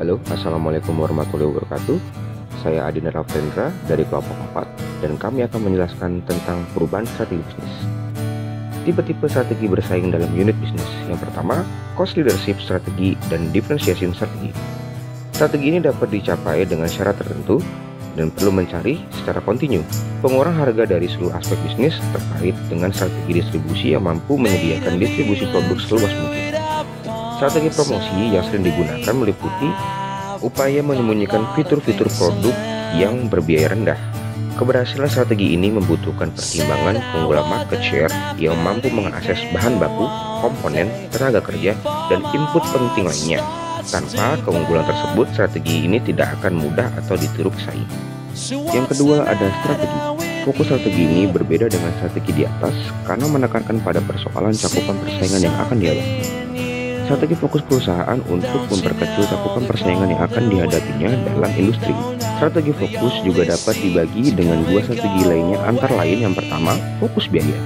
Halo, Assalamualaikum warahmatullahi wabarakatuh. Saya Adinda Ravendra dari kelompok 4 dan kami akan menjelaskan tentang perubahan strategi bisnis. Tipe-tipe strategi bersaing dalam unit bisnis. Yang pertama, cost leadership strategi dan differentiation strategi. Strategi ini dapat dicapai dengan syarat tertentu dan perlu mencari secara kontinu pengurang harga dari seluruh aspek bisnis terkait dengan strategi distribusi yang mampu menyediakan distribusi produk seluas mungkin. Strategi promosi yang sering digunakan meliputi upaya menyembunyikan fitur-fitur produk yang berbiaya rendah. Keberhasilan strategi ini membutuhkan pertimbangan keunggulan market share yang mampu mengakses bahan baku, komponen, tenaga kerja, dan input penting lainnya. Tanpa keunggulan tersebut, strategi ini tidak akan mudah atau ditiru pesaing. Yang kedua ada strategi. Fokus strategi ini berbeda dengan strategi di atas karena menekankan pada persoalan cakupan persaingan yang akan dihadapi. Strategi fokus perusahaan untuk memperkecil cakupan persaingan yang akan dihadapinya dalam industri. Strategi fokus juga dapat dibagi dengan dua strategi lainnya, antara lain yang pertama, fokus biaya.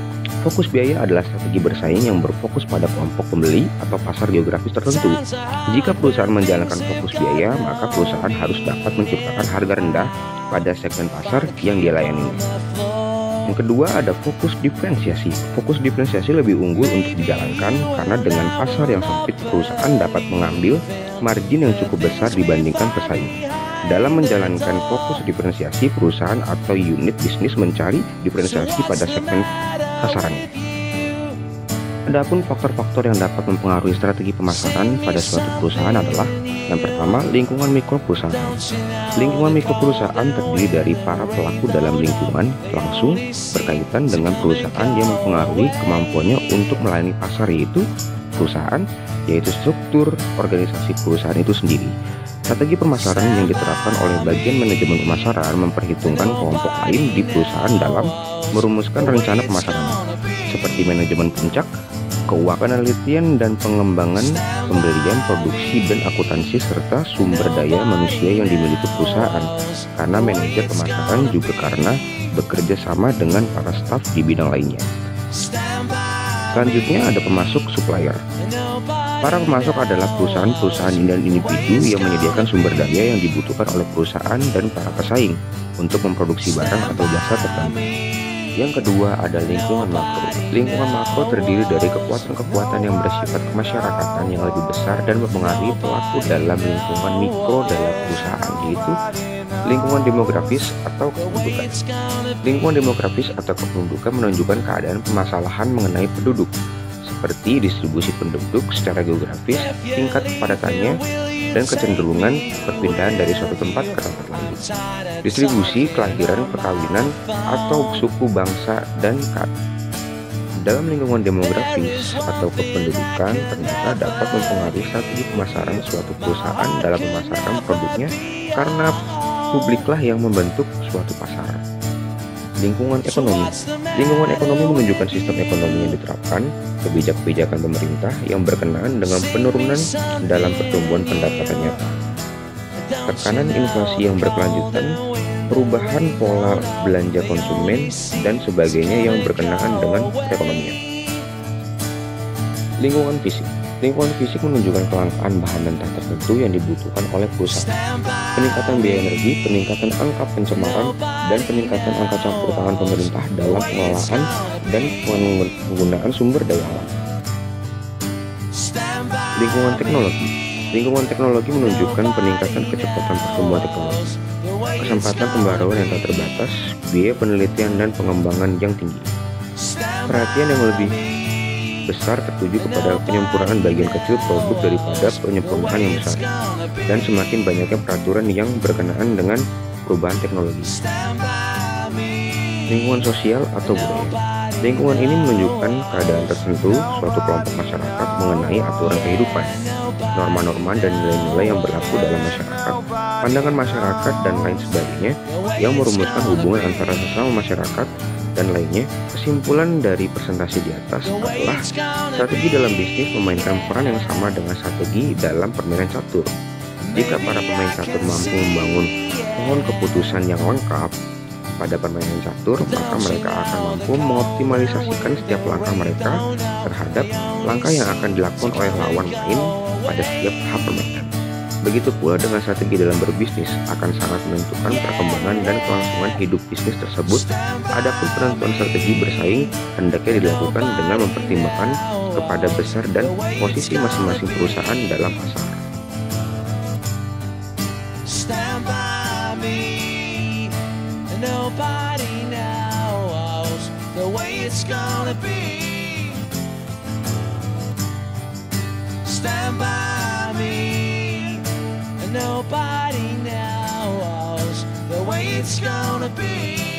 Fokus biaya adalah strategi bersaing yang berfokus pada kelompok pembeli atau pasar geografis tertentu. Jika perusahaan menjalankan fokus biaya, maka perusahaan harus dapat menciptakan harga rendah pada segmen pasar yang dilayani. Yang kedua ada fokus diferensiasi. Fokus diferensiasi lebih unggul untuk dijalankan karena dengan pasar yang sempit, perusahaan dapat mengambil margin yang cukup besar dibandingkan pesaing. Dalam menjalankan fokus diferensiasi, perusahaan atau unit bisnis mencari diferensiasi pada segmen sasarannya. Adapun faktor-faktor yang dapat mempengaruhi strategi pemasaran pada suatu perusahaan adalah yang pertama, lingkungan mikro perusahaan. Lingkungan mikro perusahaan terdiri dari para pelaku dalam lingkungan langsung berkaitan dengan perusahaan yang mempengaruhi kemampuannya untuk melayani pasar, yaitu perusahaan, yaitu struktur organisasi perusahaan itu sendiri. Strategi pemasaran yang diterapkan oleh bagian manajemen pemasaran memperhitungkan kelompok lain di perusahaan dalam merumuskan rencana pemasaran, seperti manajemen puncak, keuangan, penelitian dan pengembangan, pembelian, produksi dan akuntansi, serta sumber daya manusia yang dimiliki perusahaan. Karena manajer pemasaran juga karena bekerja sama dengan para staf di bidang lainnya. Selanjutnya ada pemasok supplier. Para pemasok adalah perusahaan-perusahaan dan individu yang menyediakan sumber daya yang dibutuhkan oleh perusahaan dan para pesaing untuk memproduksi barang atau jasa tertentu. Yang kedua ada lingkungan makro. Lingkungan makro terdiri dari kekuatan-kekuatan yang bersifat kemasyarakatan yang lebih besar dan mempengaruhi pelaku dalam lingkungan mikro dalam perusahaan, yaitu lingkungan demografis atau kependudukan. Lingkungan demografis atau kependudukan menunjukkan keadaan permasalahan mengenai penduduk, seperti distribusi penduduk secara geografis, tingkat kepadatannya, dan kecenderungan perpindahan dari suatu tempat ke tempat lain. Distribusi, kelahiran, perkawinan, atau suku, bangsa, dan dalam lingkungan demografis atau kependudukan ternyata dapat mempengaruhi strategi pemasaran suatu perusahaan dalam memasarkan produknya karena publiklah yang membentuk suatu pasaran. Lingkungan ekonomi. Lingkungan ekonomi menunjukkan sistem ekonomi yang diterapkan, kebijakan pemerintah yang berkenaan dengan penurunan dalam pertumbuhan pendapatan nyata, tekanan inflasi yang berkelanjutan, perubahan pola belanja konsumen, dan sebagainya yang berkenaan dengan perekonomian. Lingkungan fisik. Lingkungan fisik menunjukkan kelangkaan bahan mentah tertentu yang dibutuhkan oleh perusahaan, peningkatan biaya energi, peningkatan angka pencemaran, dan peningkatan angka campur tangan pemerintah dalam pengelolaan dan penggunaan sumber daya alam. Lingkungan teknologi. Lingkungan teknologi menunjukkan peningkatan kecepatan pertumbuhan teknologi, kesempatan pembaruan yang tak terbatas, biaya penelitian dan pengembangan yang tinggi. Perhatian yang lebih besar tertuju kepada penyempurnaan bagian kecil produk daripada penyempurnaan yang besar, dan semakin banyaknya peraturan yang berkenaan dengan perubahan teknologi. Lingkungan sosial atau budaya. Lingkungan ini menunjukkan keadaan tertentu suatu kelompok masyarakat mengenai aturan kehidupan, norma-norma dan nilai-nilai yang berlaku dalam masyarakat, pandangan masyarakat dan lain sebagainya yang merumuskan hubungan antara sesama masyarakat dan lainnya. Kesimpulan dari presentasi di atas adalah strategi dalam bisnis memainkan peran yang sama dengan strategi dalam permainan catur. Jika para pemain catur mampu membangun pohon keputusan yang lengkap pada permainan catur, maka mereka akan mampu mengoptimalisasikan setiap langkah mereka terhadap langkah yang akan dilakukan oleh lawan lain pada setiap tahap permainan. Begitu pula dengan strategi dalam berbisnis akan sangat menentukan perkembangan dan kelangsungan hidup bisnis tersebut. Adapun penentuan strategi bersaing hendaknya dilakukan dengan mempertimbangkan kepada besar dan posisi masing-masing perusahaan dalam pasar. Stand by me, and nobody knows the way it's gonna be. Stand by me, and nobody knows the way it's gonna be.